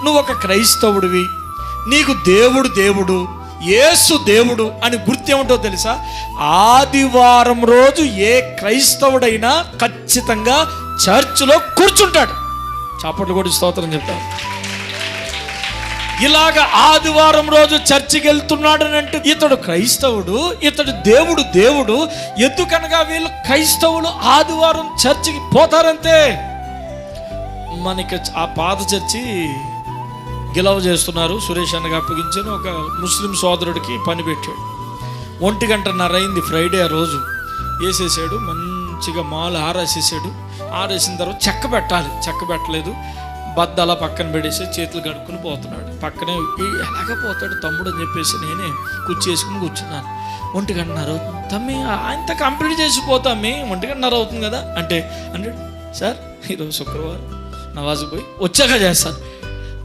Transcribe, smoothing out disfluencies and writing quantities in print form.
నువ్వు ఒక క్రైస్తవుడివి, నీకు దేవుడు దేవుడు, యేసు దేవుడు అని గుర్తు ఏమిటో తెలుసా? ఆదివారం రోజు ఏ క్రైస్తవుడైనా ఖచ్చితంగా చర్చిలో కూర్చుంటాడు. చాపట్లు కూడా స్తోత్రం చెప్తాను. ఇలాగ ఆదివారం రోజు చర్చికి వెళ్తున్నాడు అని అంటే ఇతడు క్రైస్తవుడు, ఇతడు దేవుడు దేవుడు. ఎందుకనగా వీళ్ళు క్రైస్తవులు ఆదివారం చర్చికి పోతారంతే. మనకి ఆ పాత చర్చి గిలవ చేస్తున్నారు. సురేష్ అన్నగా అప్పగించాను. ఒక ముస్లిం సోదరుడికి పని పెట్టాడు. 1:30 అయింది ఫ్రైడే. ఆ రోజు వేసేసాడు, మంచిగా మాలు ఆరేసేసాడు. ఆరేసిన తర్వాత చెక్క పెట్టాలి, చెక్క పెట్టలేదు. బద్ద అలా పక్కన పెట్టేసి చేతులు కడుక్కుని పోతున్నాడు. పక్కనే ఎలాగ పోతాడు తమ్ముడు అని చెప్పేసి నేనే వేసుకుని కూర్చున్నాను. 1:30 అవుతుంది. తమ్మి అంత కంప్లీట్ చేసిపోతామ్మి, 1:30 అవుతుంది కదా అంటే సార్ ఈరోజు శుక్రవారం నవాజు పోయి వచ్చాక చేస్తాను.